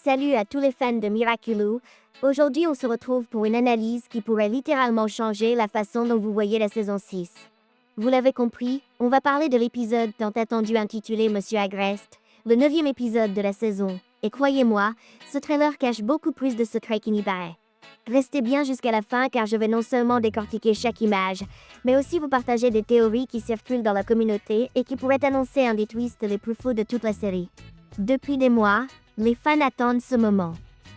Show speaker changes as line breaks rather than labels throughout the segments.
Salut à tous les fans de Miraculous. Aujourd'hui, on se retrouve pour une analyse qui pourrait littéralement changer la façon dont vous voyez la saison 6. Vous l'avez compris, on va parler de l'épisode tant attendu intitulé Monsieur Agreste, le 9e épisode de la saison. Et croyez-moi, ce trailer cache beaucoup plus de secrets qu'il n'y paraît. Restez bien jusqu'à la fin car je vais non seulement décortiquer chaque image, mais aussi vous partager des théories qui circulent dans la communauté et qui pourraient annoncer un des twists les plus fous de toute la série. Depuis des mois, les fans attendent ce moment.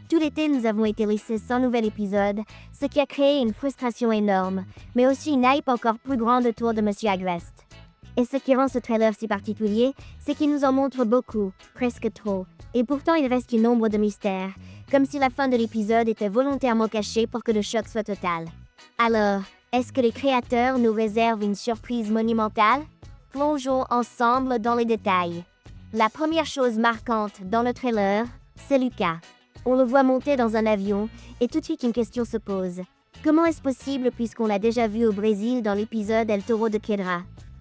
Tout l'été, nous avons été laissés sans nouvel épisode, ce qui a créé une frustration énorme, mais aussi une hype encore plus grande autour de Monsieur Agreste. Et ce qui rend ce trailer si particulier, c'est qu'il nous en montre beaucoup, presque trop, et pourtant il reste une ombre de mystère, comme si la fin de l'épisode était volontairement cachée pour que le choc soit total. Alors, est-ce que les créateurs nous réservent une surprise monumentale? Plongeons ensemble dans les détails. La première chose marquante dans le trailer, c'est Lucas. On le voit monter dans un avion, et tout de suite une question se pose. Comment est-ce possible puisqu'on l'a déjà vu au Brésil dans l'épisode El Toro de Quedra?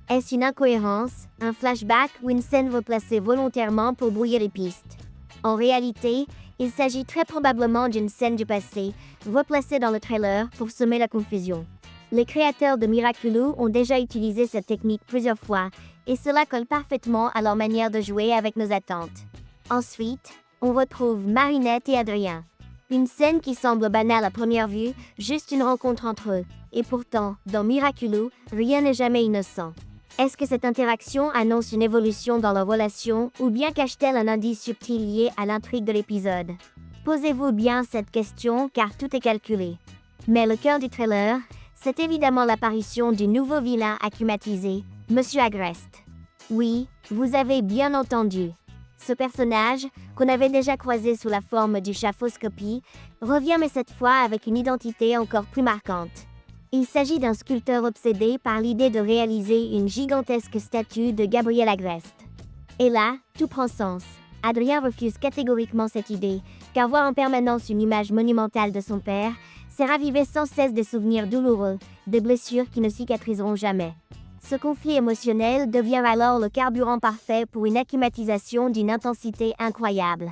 Est-ce une incohérence, un flashback ou une scène replacée volontairement pour brouiller les pistes? En réalité, il s'agit très probablement d'une scène du passé, replacée dans le trailer pour semer la confusion. Les créateurs de Miraculous ont déjà utilisé cette technique plusieurs fois, et cela colle parfaitement à leur manière de jouer avec nos attentes. Ensuite, on retrouve Marinette et Adrien. Une scène qui semble banale à première vue, juste une rencontre entre eux. Et pourtant, dans Miraculous, rien n'est jamais innocent. Est-ce que cette interaction annonce une évolution dans leur relation ou bien cache-t-elle un indice subtil lié à l'intrigue de l'épisode? Posez-vous bien cette question car tout est calculé. Mais le cœur du trailer, c'est évidemment l'apparition du nouveau vilain acclimatisé, Monsieur Agreste. Oui, vous avez bien entendu. Ce personnage, qu'on avait déjà croisé sous la forme du Chaphoscopie, revient mais cette fois avec une identité encore plus marquante. Il s'agit d'un sculpteur obsédé par l'idée de réaliser une gigantesque statue de Gabriel Agreste. Et là, tout prend sens. Adrien refuse catégoriquement cette idée, car voir en permanence une image monumentale de son père, c'est raviver sans cesse des souvenirs douloureux, des blessures qui ne cicatriseront jamais. Ce conflit émotionnel devient alors le carburant parfait pour une acclimatisation d'une intensité incroyable.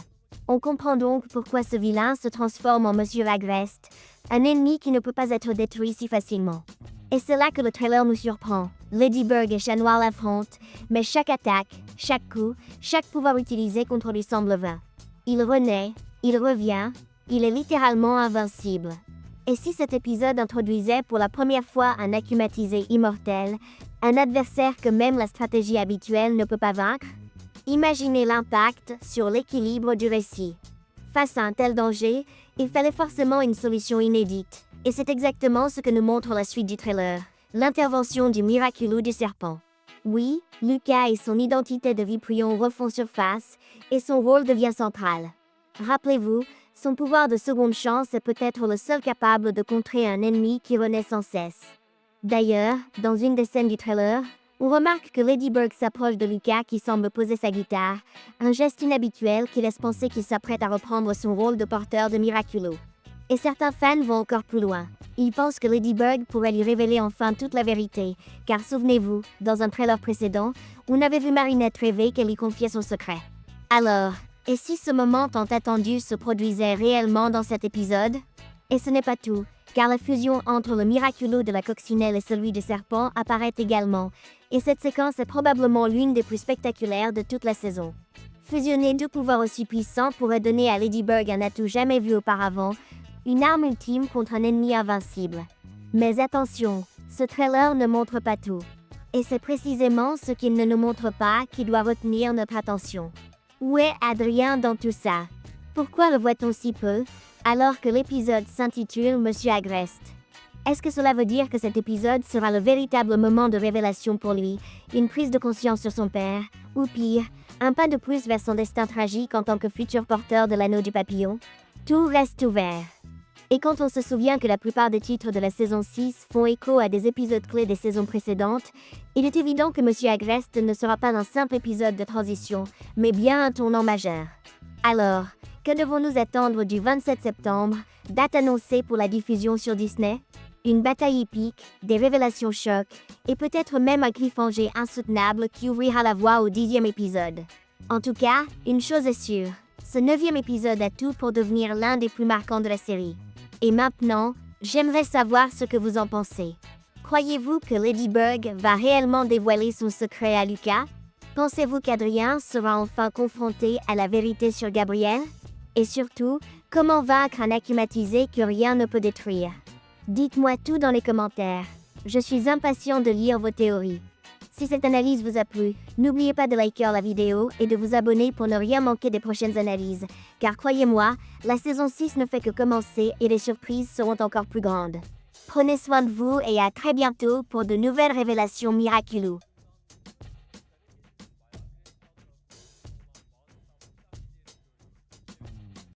On comprend donc pourquoi ce vilain se transforme en Monsieur Agreste, un ennemi qui ne peut pas être détruit si facilement. Et c'est là que le trailer nous surprend. Ladybug et Chat Noir l'affrontent, mais chaque attaque, chaque coup, chaque pouvoir utilisé contre lui semble vain. Il renaît, il revient, il est littéralement invincible. Et si cet épisode introduisait pour la première fois un acclimatisé immortel, un adversaire que même la stratégie habituelle ne peut pas vaincre? Imaginez l'impact sur l'équilibre du récit. Face à un tel danger, il fallait forcément une solution inédite. Et c'est exactement ce que nous montre la suite du trailer, l'intervention du Miraculous du serpent. Oui, Lucas et son identité de Viprion refont surface, et son rôle devient central. Rappelez-vous, son pouvoir de seconde chance est peut-être le seul capable de contrer un ennemi qui renaît sans cesse. D'ailleurs, dans une des scènes du trailer, on remarque que Ladybug s'approche de Lucas qui semble poser sa guitare, un geste inhabituel qui laisse penser qu'il s'apprête à reprendre son rôle de porteur de Miraculous. Et certains fans vont encore plus loin. Ils pensent que Ladybug pourrait lui révéler enfin toute la vérité, car souvenez-vous, dans un trailer précédent, on avait vu Marinette rêver qu'elle lui confiait son secret. Alors, et si ce moment tant attendu se produisait réellement dans cet épisode? Et ce n'est pas tout, car la fusion entre le Miraculous de la coccinelle et celui du serpent apparaît également, et cette séquence est probablement l'une des plus spectaculaires de toute la saison. Fusionner deux pouvoirs aussi puissants pourrait donner à Ladybug un atout jamais vu auparavant, une arme ultime contre un ennemi invincible. Mais attention, ce trailer ne montre pas tout. Et c'est précisément ce qu'il ne nous montre pas qui doit retenir notre attention. Où est Adrien dans tout ça? Pourquoi le voit-on si peu, alors que l'épisode s'intitule Monsieur Agreste? Est-ce que cela veut dire que cet épisode sera le véritable moment de révélation pour lui, une prise de conscience sur son père, ou pire, un pas de plus vers son destin tragique en tant que futur porteur de l'anneau du papillon? Tout reste ouvert. Et quand on se souvient que la plupart des titres de la saison 6 font écho à des épisodes clés des saisons précédentes, il est évident que Monsieur Agreste ne sera pas un simple épisode de transition, mais bien un tournant majeur. Alors, que devons-nous attendre du 27 septembre, date annoncée pour la diffusion sur Disney? Une bataille épique, des révélations chocs, et peut-être même un cliffhanger insoutenable qui ouvrira la voie au 10e épisode. En tout cas, une chose est sûre, Ce 9e épisode a tout pour devenir l'un des plus marquants de la série. Et maintenant, j'aimerais savoir ce que vous en pensez. Croyez-vous que Ladybug va réellement dévoiler son secret à Lucas? Pensez-vous qu'Adrien sera enfin confronté à la vérité sur Gabriel? Et surtout, comment vaincre un acclimatisé que rien ne peut détruire? Dites-moi tout dans les commentaires. Je suis impatient de lire vos théories. Si cette analyse vous a plu, n'oubliez pas de liker la vidéo et de vous abonner pour ne rien manquer des prochaines analyses, car croyez-moi, la saison 6 ne fait que commencer et les surprises seront encore plus grandes. Prenez soin de vous et à très bientôt pour de nouvelles révélations miraculeuses.